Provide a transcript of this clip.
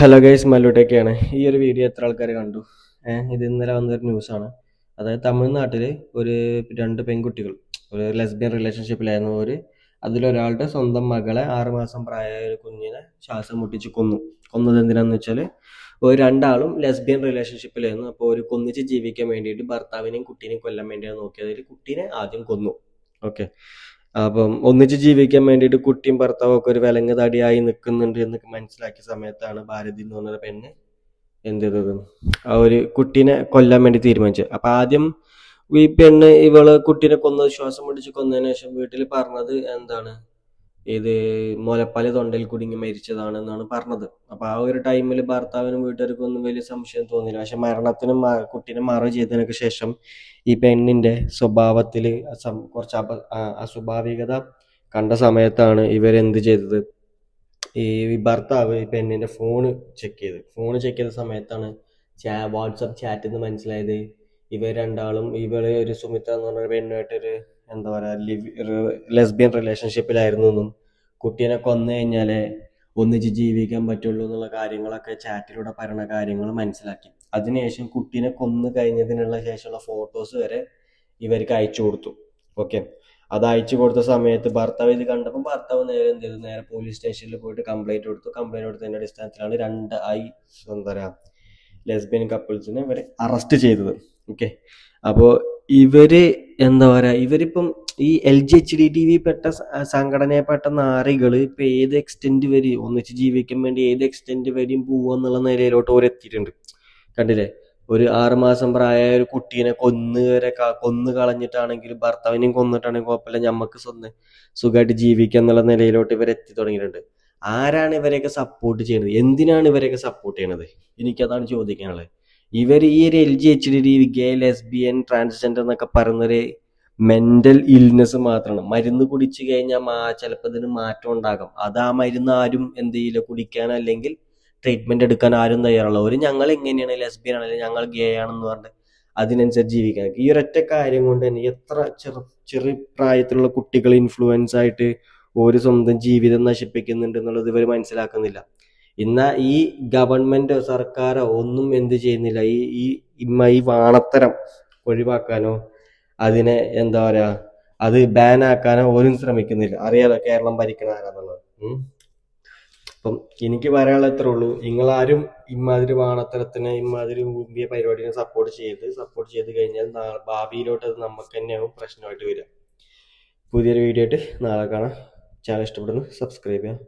Hello guys, മല്ലുട്ടൊക്കെയാണ്. ഈ ഒരു video എത്ര ആൾക്കാർ കണ്ടു? ഇത് ഇന്നലെ വന്നൊരു ന്യൂസാണ്. അതായത് തമിഴ്നാട്ടിൽ ഒരു രണ്ട് പെൺകുട്ടികൾ ഒരു ലെസ്ബിയൻ റിലേഷൻഷിപ്പിലായിരുന്നു. അതിലൊരാളുടെ സ്വന്തം മകളെ 6 മാസം പ്രായമായ ഒരു കുഞ്ഞിനെ ശ്വാസം മുട്ടിച്ച് കൊന്നു. കൊന്നത് എന്തിനാന്ന് വെച്ചാൽ രണ്ടാളും ലെസ്ബിയൻ റിലേഷൻഷിപ്പിലായിരുന്നു. അപ്പോൾ ഒരു ഒന്നിച്ച് ജീവിക്കാൻ വേണ്ടിയിട്ട് ഭർത്താവിനെയും കുട്ടീനെയും കൊല്ലാൻ വേണ്ടിയാണ് നോക്കിയത്. കുട്ടീനെ ആദ്യം കൊന്നു. ഓക്കെ. അപ്പം ഒന്നിച്ച് ജീവിക്കാൻ വേണ്ടിയിട്ട് കുട്ടിയും ഭർത്താവും ഒക്കെ ഒരു വിലങ്ങ് തടിയായി നിൽക്കുന്നുണ്ട് എന്ന് മനസ്സിലാക്കിയ സമയത്താണ് ഭാരതി എന്ന് പറഞ്ഞൊരു പെണ്ണ് എന്ത് ചെയ്തത്, ആ ഒരു കുട്ടീനെ കൊല്ലാൻ വേണ്ടി തീരുമാനിച്ചത്. അപ്പൊ ആദ്യം ഈ പെണ്ണ് ഇവള് കുട്ടീനെ കൊന്നത്, ശ്വാസം മുടിച്ച് കൊന്നതിന് ശേഷം വീട്ടിൽ പറഞ്ഞത് എന്താണ്, ഇത് മുലപ്പാല് തൊണ്ടയിൽ കുടുങ്ങി മരിച്ചതാണെന്നാണ് പറഞ്ഞത്. അപ്പൊ ആ ഒരു ടൈമിൽ ഭർത്താവിനും വീട്ടുകാർക്കും ഒന്നും വലിയ സംശയം തോന്നില്ല. പക്ഷെ മരണത്തിനും കുട്ടീനെ മറവ് ചെയ്തതിനൊക്കെ ശേഷം ഈ പെണ്ണിന്റെ സ്വഭാവത്തിൽ കുറച്ച് അസ്വാഭാവികത കണ്ട സമയത്താണ് ഇവരെന്ത് ചെയ്തത്, ഈ ഭർത്താവ് ഈ പെണ്ണിന്റെ ഫോണ് ചെക്ക് ചെയ്ത സമയത്താണ് വാട്സപ്പ് ചാറ്റ് എന്ന് മനസ്സിലായത്. ഇവർ രണ്ടാളും, ഇവള് ഒരു സുമിത്ര എന്ന് പറഞ്ഞ പെണ്ണുമായിട്ടൊരു എന്താ പറയാ ലെസ്ബിയൻ റിലേഷൻഷിപ്പിലായിരുന്നു എന്നും കുട്ടീനെ കൊന്നു കഴിഞ്ഞാലേ ഒന്നിച്ച് ജീവിക്കാൻ പറ്റുള്ളൂ എന്നുള്ള കാര്യങ്ങളൊക്കെ ചാറ്റിലൂടെ പറയുന്ന കാര്യങ്ങൾ മനസ്സിലാക്കി. അതിനുശേഷം കുട്ടീനെ കൊന്നു കഴിഞ്ഞതിനുള്ള ശേഷമുള്ള ഫോട്ടോസ് വരെ ഇവർക്ക് അയച്ചു കൊടുത്തു. ഓക്കെ. അത് അയച്ചു കൊടുത്ത സമയത്ത് ഭർത്താവ് ഇത് കണ്ടപ്പോൾ ഭർത്താവ് നേരെ എന്ത് ചെയ്തു, നേരെ പോലീസ് സ്റ്റേഷനിൽ പോയിട്ട് കംപ്ലൈന്റ് കൊടുത്തു. കംപ്ലൈന്റ് കൊടുത്തതിന്റെ അടിസ്ഥാനത്തിലാണ് എന്താ പറയാ ലെസ്ബിയൻ കപ്പിൾസിനെ ഇവരെ അറസ്റ്റ് ചെയ്തത്. ഓക്കെ. അപ്പോൾ ഇവര് എന്താ പറയാ, ഇവരിപ്പം ഈ LGHDTV പെട്ട സംഘടനയെപ്പെട്ട നാറികൾ ഇപ്പൊ ഏത് എക്സ്റ്റെന്റ് വരെ ഒന്നിച്ച് ജീവിക്കാൻ വേണ്ടി ഏത് എക്സ്റ്റെന്റ് വരെയും പോവാന്നുള്ള നിലയിലോട്ട് ഓരെത്തിയിട്ടുണ്ട്. കണ്ടില്ലേ? ഒരു 6 മാസം പ്രായമായ ഒരു കുട്ടീനെ കൊന്നു കളഞ്ഞിട്ടാണെങ്കിലും ഭർത്താവിനെയും കൊന്നിട്ടാണെങ്കിൽ കുഴപ്പമില്ല, ഞമ്മക്ക് സുഖമായിട്ട് ജീവിക്കുക എന്നുള്ള നിലയിലോട്ട് ഇവർ എത്തി തുടങ്ങിയിട്ടുണ്ട്. ആരാണ് ഇവരെയൊക്കെ സപ്പോർട്ട് ചെയ്യുന്നത്? എന്തിനാണ് ഇവരെയൊക്കെ സപ്പോർട്ട് ചെയ്യണത്? എനിക്കതാണ് ചോദിക്കാനുള്ളത്. ഇവർ ഈ ഒരു LGHD, ഗേ, ലെസ്ബിയൻ, ട്രാൻസ്ജെൻഡർ എന്നൊക്കെ പറയുന്നൊരു മെന്റൽ ഇൽനെസ് മാത്രമാണ്. മരുന്ന് കുടിച്ചു കഴിഞ്ഞാൽ ചിലപ്പോൾ ഇതിന് മാറ്റം ഉണ്ടാകും. അത് ആ മരുന്ന് ആരും എന്ത് ചെയ്യില്ല, കുടിക്കാൻ അല്ലെങ്കിൽ ട്രീറ്റ്മെന്റ് എടുക്കാൻ ആരും തയ്യാറുള്ള ഞങ്ങൾ എങ്ങനെയാണ് ലെസ്ബിയൻ ആണെങ്കിൽ ഞങ്ങൾ ഗേ ആണെന്ന് പറഞ്ഞിട്ട് അതിനനുസരിച്ച് ജീവിക്കാൻ. ഈ ഒരൊറ്റ കാര്യം കൊണ്ട് തന്നെ എത്ര ചെറു പ്രായത്തിലുള്ള കുട്ടികൾ ഇൻഫ്ലുവൻസ് ആയിട്ട് ഒരു സ്വന്തം ജീവിതം നശിപ്പിക്കുന്നുണ്ട് എന്നുള്ളത് ഇവർ മനസ്സിലാക്കുന്നില്ല. ഇന്നാ ഈ ഗവൺമെന്റോ സർക്കാരോ ഒന്നും എന്ത് ചെയ്യുന്നില്ല, ഈ വാണത്തരം ഒഴിവാക്കാനോ അതിനെ എന്താ പറയാ അത് ബാൻ ആക്കാനോ പോലും ശ്രമിക്കുന്നില്ല. അറിയാലോ കേരളം ഭരിക്കണ ആരാന്നുള്ളത്. അപ്പം എനിക്ക് പറയാനുള്ള എത്ര ഉള്ളൂ, നിങ്ങളാരും ഇമാതിരി വാണത്തരത്തിന് ഇമാതിരി മുമ്പിയ പരിപാടിനെ സപ്പോർട്ട് ചെയ്ത് കഴിഞ്ഞാൽ ഭാവിയിലോട്ട് അത് നമുക്ക് തന്നെയാവും പ്രശ്നമായിട്ട് വരിക. പുതിയൊരു വീഡിയോ ആയിട്ട് നാളെ കാണാം. ചാനൽ ഇഷ്ടപ്പെടുന്നു സബ്സ്ക്രൈബ് ചെയ്യാം.